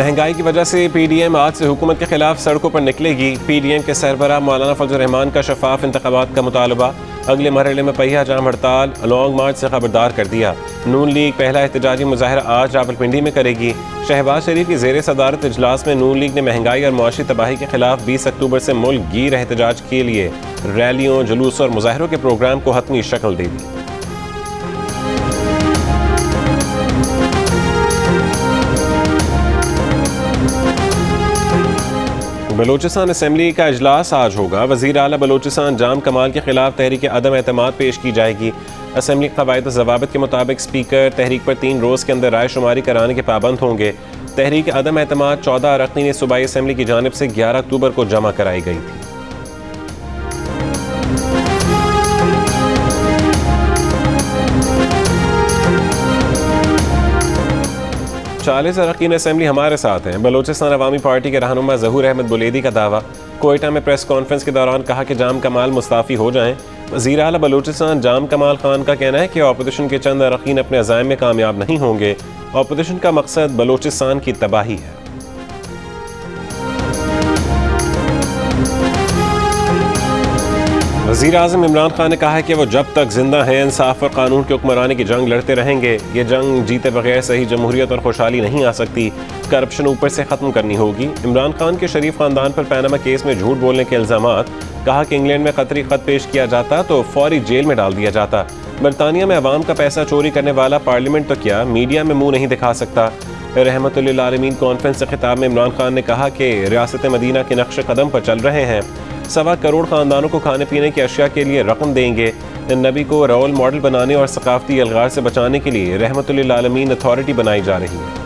महंगाई की वजह से PDM आज से हुकूमत के खिलाफ सड़कों पर निकलेगी। PDM के सरबराह मौलाना फजल रहमान का शफाफ इंतखाबात का मुतालबा। अगले मरहले में पहिया जाम हड़ताल लॉन्ग मार्च से खबरदार कर दिया। नून लीग पहला एहतजाजी मुजाहरा आज रावलपिंडी में करेगी। शहबाज शरीफ की जेर सदारत इजलास में नून लीग ने महंगाई और मुआशी तबाही के खिलाफ 20 अक्टूबर से मुल्क गिर एहतजाज के लिए रैलियों, जुलूस और मुजाहरों के प्रोग्राम को हतमी शक्ल दे दी। बलोचिस्तान असम्बली का इजलास आज होगा। वज़ीर आला बलोचिस्तान जाम कमाल के खिलाफ तहरीक अदम एतमाद पेश की जाएगी। असम्बली कवायद और ज़वाबित के मुताबिक स्पीकर तहरीक पर 3 रोज़ के अंदर राय शुमारी कराने के पाबंद होंगे। तहरीक अदम एतमाद 14 अरकान सूबाई असम्बली की जानिब से 11 अक्टूबर को जमा कराई गई थी। 40 अरकान असम्बली हमारे साथ हैं। बलोचिस्तान अवामी पार्टी के रहनुमा ज़हूर अहमद बुलेदी का दावा। कोयटा में प्रेस कॉन्फ्रेंस के दौरान कहा कि जाम कमाल मुस्ताफ़ी हो जाएं। वज़ीर आला बलोचिस्तान जाम कमाल खान का कहना है कि अपोजिशन के चंद अरकान अपने अज़ाइम में कामयाब नहीं होंगे। अपोजिशन का मकसद बलोचिस्तान की तबाही है। वज़ीर आज़म इमरान खान ने कहा है कि वो जब तक जिंदा हैं इंसाफ और कानून के हुक्मरानी की जंग लड़ते रहेंगे। ये जंग जीते बगैर सही जमहूरियत और खुशहाली नहीं आ सकती। करप्शन ऊपर से ख़त्म करनी होगी। इमरान खान के शरीफ ख़ानदान पर पैनामा केस में झूठ बोलने के इल्ज़ामात। कहा कि इंग्लैंड में क़तरी ख़त पेश किया जाता तो फौरी जेल में डाल दिया जाता। बरतानिया में अवाम का पैसा चोरी करने वाला पार्लियामेंट तो क्या मीडिया में मुँह नहीं दिखा सकता। रहमतुल्लिल आलमीन कॉन्फ्रेंस के खिताब में इमरान खान ने कहा कि रियासत मदीना के नक्श कदम पर चल रहे हैं। 1.25 करोड़ ख़ानदानों को खाने पीने की अशिया के लिए रकम देंगे। नबी को रोल मॉडल बनाने और सकाफती अलगार से बचाने के लिए रहमतुल्लिल आलमीन अथॉरिटी बनाई जा रही है।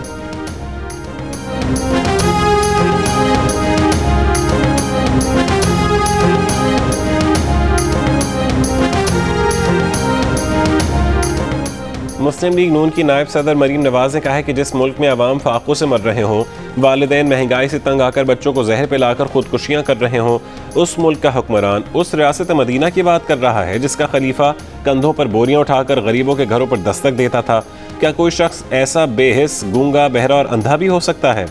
मुस्लिम लीग नून की नायब सदर मरीम नवाज ने कहा है कि जिस मुल्क में अवाम फाकों से मर रहे हों, वालिदैन महंगाई से तंग आकर बच्चों को जहर पिलाकर खुदकुशियाँ कर रहे हों, उस मुल्क का हुक्मरान उस रियासत मदीना की बात कर रहा है जिसका खलीफा कंधों पर बोरियां उठाकर गरीबों के घरों पर दस्तक देता था। क्या कोई शख्स ऐसा बेहिस, गूंगा, बहरा और अंधा भी हो सकता है?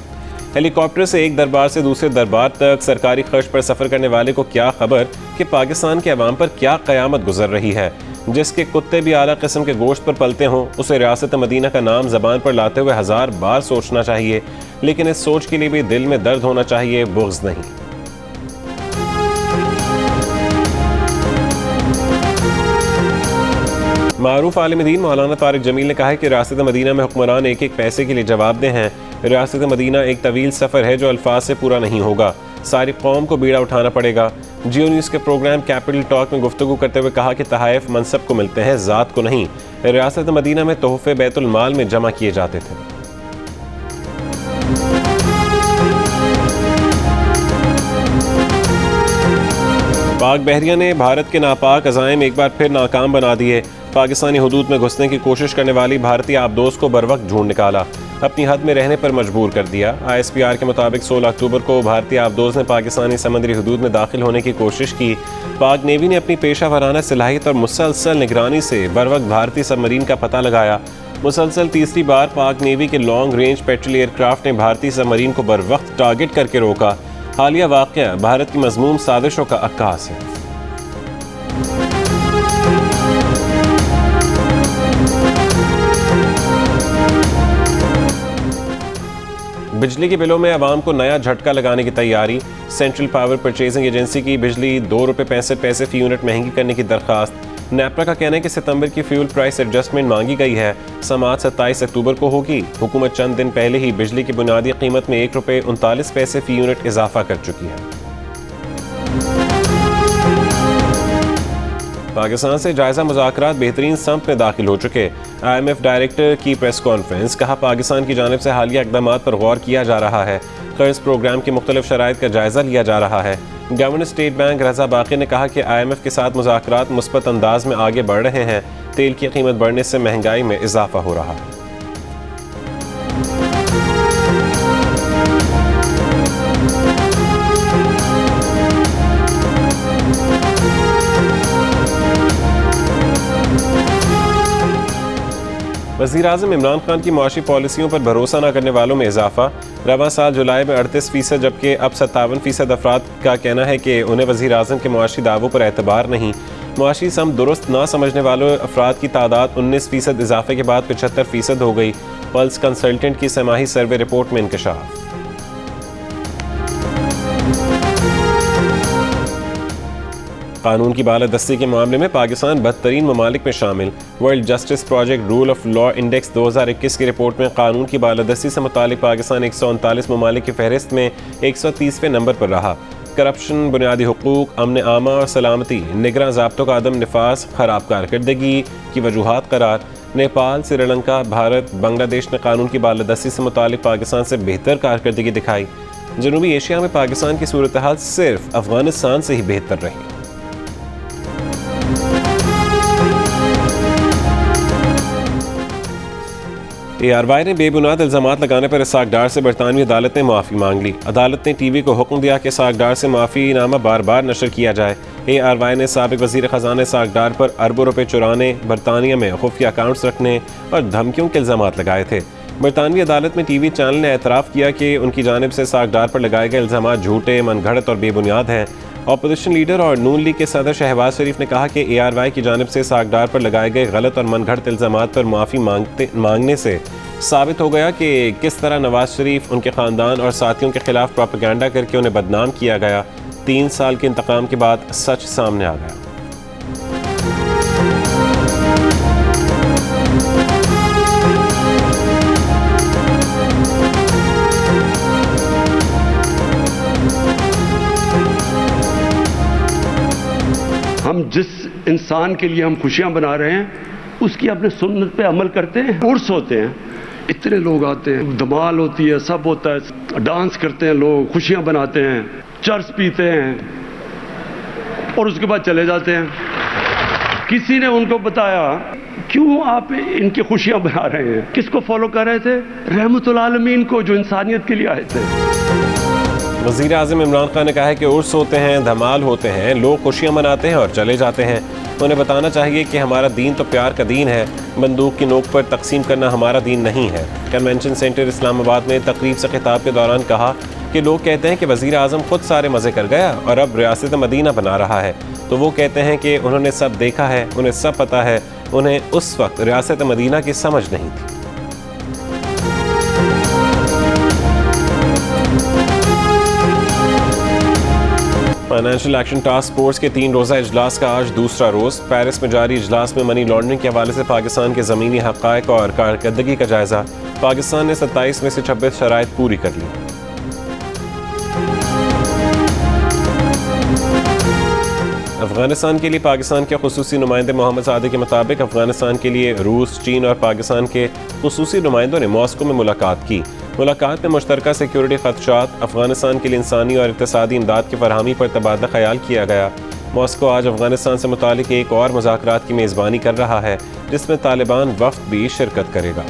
हेलीकॉप्टर से एक दरबार से दूसरे दरबार तक सरकारी खर्च पर सफ़र करने वाले को क्या खबर कि पाकिस्तान के अवाम पर क्या क़यामत गुजर रही है। जिसके कुत्ते भी आला किस्म के गोश्त पर पलते हों, उसे रियासत मदीना का नाम ज़बान पर लाते हुए 1000 बार सोचना चाहिए, लेकिन इस सोच के लिए भी दिल में दर्द होना चाहिए, बुग़्ज़ नहीं। मारूफ आलिम दीन मौलाना तारिक जमील ने कहा है कि रियासत मदीना में हुक्मरान एक एक पैसे के लिए जवाबदेह हैं। रियासत मदीना एक तवील सफ़र है जो अल्फाज से पूरा नहीं होगा। सारी कौम को बीड़ा उठाना पड़ेगा। जियो न्यूज़ के प्रोग्राम कैपिटल टॉक में गुफ्तगू करते हुए कहा कि तहाइफ मनसब को मिलते हैं, ज़ात को नहीं। रियासत मदीना में तोहफे बैतुल माल में जमा किए जाते थे। पाक बहरिया ने भारत के नापाक अज़ाइम एक बार फिर नाकाम बना दिए। पाकिस्तानी हुदूद में घुसने की कोशिश करने वाली भारतीय आबदोज को बर वक्त ढूंढ निकाला, अपनी हद में रहने पर मजबूर कर दिया। ISPR के मुताबिक 16 अक्टूबर को भारतीय आबदोज ने पाकिस्तानी समंदरी हुदूद में दाखिल होने की कोशिश की। पाक नेवी ने अपनी पेशा वराना सलाहियत और मुसलसल निगरानी से बर वक्त भारतीय सबमरीन का पता लगाया। मुसलसल तीसरी बार पाक नेवी के लॉन्ग रेंज पेट्रोल एयरक्राफ्ट ने भारतीय सबमरीन को बर वक्त टारगेट करके रोका। हालिया वाक़या भारत की मज़मूम साजिशों का अक्कास है। बिजली के बिलों में आवाम को नया झटका लगाने की तैयारी। सेंट्रल पावर परचेजिंग एजेंसी की बिजली ₹2.65 फी यूनिट महंगी करने की दरखास्त। नेपरा का कहना है कि सितंबर की फ्यूल प्राइस एडजस्टमेंट मांगी गई है। समाअत 27 अक्टूबर को होगी। हुकूमत चंद दिन पहले ही बिजली की बुनियादी कीमत में ₹1.39 फी यूनिट इजाफा कर चुकी है। पाकिस्तान से जायजा मुज़ाकरात बेहतरीन सम्त में दाखिल हो चुके। IMF डायरेक्टर की प्रेस कॉन्फ्रेंस। कहा पाकिस्तान की जानिब से हालिया इक़दामात पर गौर किया जा रहा है। कर्ज प्रोग्राम की मुख्तलिफ शराइत का जायजा लिया जा रहा है। गवर्नर स्टेट बैंक रजा बाकी ने कहा कि IMF के साथ मुज़ाकरात मुस्बत अंदाज में आगे बढ़ रहे हैं। तेल की कीमत बढ़ने से महंगाई में इजाफा हो रहा है। वज़ीर-ए-आज़म इमरान खान की मुआशी पॉलिसियों पर भरोसा न करने वालों में इजाफा। रवां साल जुलाई में 38%, जबकि अब 57% अफराद का कहना है कि उन्हें वज़ीर-ए-आज़म के मुआशी दावों पर एतबार नहीं। मुआशी सम दुरुस्त ना समझने वालों अफराद की तादाद 19% इजाफे के बाद 75% हो गई। पल्स कंसल्टेंट की समाही सर्वे रिपोर्ट में इंकशाफ। कानून की बालादस्ती के मामले में पाकिस्तान बदतरीन ममालिक में शामिल। World justice project rule of law index 2021 की रिपोर्ट में कानून की बालादस्ती से मुतालिक पाकिस्तान 139 ममालिक की फहरिस्त में 130वें नंबर पर रहा। करप्शन, बुनियादी हुकूक, अमन आमा और सलामती निगरान ज़ाब्तों का अदम निफाज खराब कारकर्दगी की वजूहात करार। नेपाल, श्रीलंका, भारत, बांग्लादेश ने कानून की बालादस्ती से मुतालिक पाकिस्तान से बेहतर कारकर्दगी दिखाई। जनूबी एशिया में पाकिस्तान की सूरत हाल सिर्फ अफगानिस्तान से ही बेहतर रही। ARY ने बेबुनियाद इल्ज़ामात लगाने पर इसाक डार से बरतानवी अदालत ने माफ़ी मांग ली। अदालत ने टीवी को हुक्म दिया कि इसाक डार से माफ़ीनामा बार बार नशर किया जाए। ARY ने साबिक वज़ीर ख़ज़ाना इसाक डार पर अरबों रुपए चुराने, बरतानिया में खुफिया अकाउंट्स रखने और धमकियों के इल्ज़ामात लगाए थे। बरतानवी अदालत में टीवी चैनल ने एतराफ़ किया कि उनकी जानिब से इसाक डार पर लगाए गए इल्ज़ामात झूठे, मनगढ़ंत और बेबुनियाद हैं। अपोजिशन लीडर और नून लीग के सदर शहबाज शरीफ ने कहा कि ARY की जानिब से इसाक डार पर लगाए गए गलत और मनगढ़ंत इल्ज़ामात पर माफ़ी मांगने से साबित हो गया कि किस तरह नवाज शरीफ, उनके ख़ानदान और साथियों के खिलाफ प्रोपेगेंडा करके उन्हें बदनाम किया गया। 3 साल के इंतकाम के बाद सच सामने आ गया। हम जिस इंसान के लिए हम खुशियां बना रहे हैं उसकी अपने सुन्नत पे अमल करते हैं। उर्स होते हैं, इतने लोग आते हैं, धमाल होती है, सब होता है, डांस करते हैं लोग, खुशियां बनाते हैं, चर्च पीते हैं और उसके बाद चले जाते हैं। किसी ने उनको बताया क्यों आप इनकी खुशियां बना रहे हैं? किसको फॉलो कर रहे थे? रहमतुल आलमीन को, जो इंसानियत के लिए आए थे। वज़ीर-ए-आज़म इमरान खान ने कहा है कि उर्स होते हैं, धमाल होते हैं, लोग खुशियां मनाते हैं और चले जाते हैं। उन्हें बताना चाहिए कि हमारा दीन तो प्यार का दीन है, बंदूक की नोक पर तकसीम करना हमारा दीन नहीं है। कन्वेंशन सेंटर इस्लामाबाद में तकरीब से खिताब के दौरान कहा कि लोग कहते हैं कि वज़ीर-ए-आज़म खुद सारे मज़े कर गया और अब रियासत मदीना बना रहा है, तो वो कहते हैं कि उन्होंने सब देखा है, उन्हें सब पता है, उन्हें उस वक्त रियासत मदीना की समझ नहीं थी। फाइनेंशियल एक्शन टास्क फोर्स के 3 रोज़ा इजलास का आज दूसरा रोज़। पेरिस में जारी इजलास में मनी लॉन्ड्रिंग के हवाले से पाकिस्तान के ज़मीनी हक़ाइक़ और कारकर्दगी का जायज़ा। पाकिस्तान ने 27 में से 26 शराइत पूरी कर ली। अफगानिस्तान के लिए पाकिस्तान के खुसूसी नुमाइंदे मोहम्मद सादिक के मुताबिक अफगानिस्तान के लिए रूस, चीन और पाकिस्तान के खुसूसी नुमाइंदों ने मॉस्को में मुलाकात की। मुलाकात में मुश्तरका सिक्योरिटी खदशात, अफगानिस्तान के लिए इंसानी और इक़्तिसादी इमदाद की फरहमी पर तबादला ख्याल किया गया। मॉस्को आज अफगानिस्तान से मुतालिक एक और मुज़ाकरात की मेज़बानी कर रहा है, जिसमें तालिबान वफ़द भी शिरकत करेगा।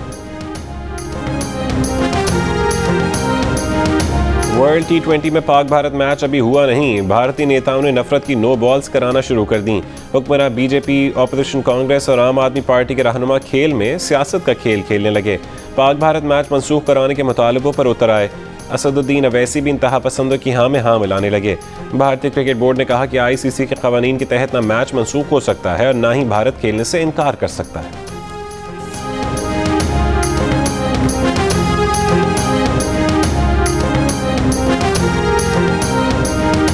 वर्ल्ड T20 में पाक भारत मैच अभी हुआ नहीं। भारतीय नेताओं ने नफरत की नो बॉल्स कराना शुरू कर दी। हुक्मरान बीजेपी, ऑपोजिशन कांग्रेस और आम आदमी पार्टी के रहनुमा खेल में सियासत का खेल खेलने लगे। पाक भारत मैच मनसूख कराने के मुतालबों पर उतर आए। असदुद्दीन अवैसी भी इंतहा पसंदों की हाँ में हाँ मिलाने लगे। भारतीय क्रिकेट बोर्ड ने कहा कि ICC के कवानीन के तहत न मैच मनसूख हो सकता है और न ही भारत खेलने से इनकार कर सकता है।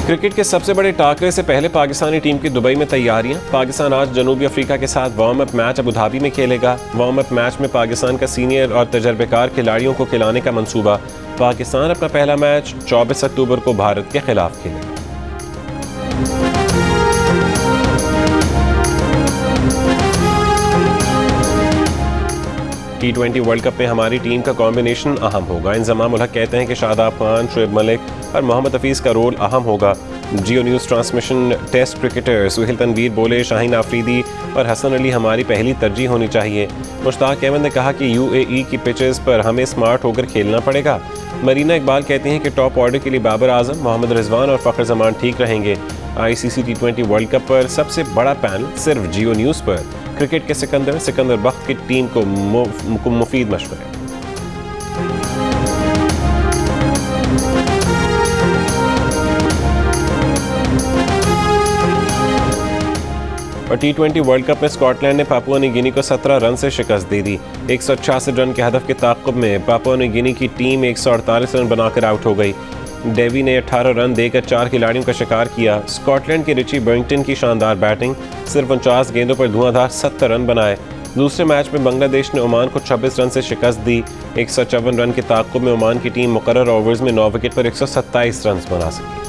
क्रिकेट के सबसे बड़े टाकरे से पहले पाकिस्तानी टीम की दुबई में तैयारियां। पाकिस्तान आज जनूबी अफ्रीका के साथ warm up match Abu Dhabi में खेलेगा। वार्म अप मैच में पाकिस्तान का सीनियर और तजर्बेकार खिलाड़ियों को खिलाने का मंसूबा। पाकिस्तान अपना पहला मैच 24 अक्टूबर को भारत के खिलाफ खेलेगा। T20 वर्ल्ड कप में हमारी टीम का कॉम्बिनेशन अहम होगा। इंजमाम उल हक कहते हैं कि शादाब खान, शुएब मलिक और मोहम्मद हफीज़ का रोल अहम होगा। Geo news transmission test cricketer Sohail Tanvir बोले, शाहीन आफरीदी और हसन अली हमारी पहली तरजीह होनी चाहिए। मुश्ताक अहमद ने कहा कि UAE की पिचेस पर हमें स्मार्ट होकर खेलना पड़ेगा। मरीना इकबाल कहती हैं कि टॉप ऑर्डर के लिए बाबर आजम, मोहम्मद रिजवान और फ़खर जमान ठीक रहेंगे। ICC T20 वर्ल्ड कप पर सबसे बड़ा पैनल सिर्फ जियो न्यूज़ पर। क्रिकेट के सिकंदर बख्त की टीम को मुफीद मशवरे। और T20 वर्ल्ड कप में स्कॉटलैंड ने पापुआ न्यू गिनी को 17 रन से शिकस्त दे दी। 166 रन के हदफ के ताक़ुब में पापुआ न्यू गिनी की टीम 148 रन बनाकर आउट हो गई। डेवी ने 18 रन देकर 4 खिलाड़ियों का शिकार किया। स्कॉटलैंड के रिची बर्रिंगटन की शानदार बैटिंग, सिर्फ 49 गेंदों पर धुआंधार 70 रन बनाए। दूसरे मैच में बांग्लादेश ने ओमान को 26 रन से शिकस्त दी। 154 रन के ताक़ुब में ओमान की टीम मुकर्रर ओवर्स में 9 विकेट पर 127 रन बना सकी।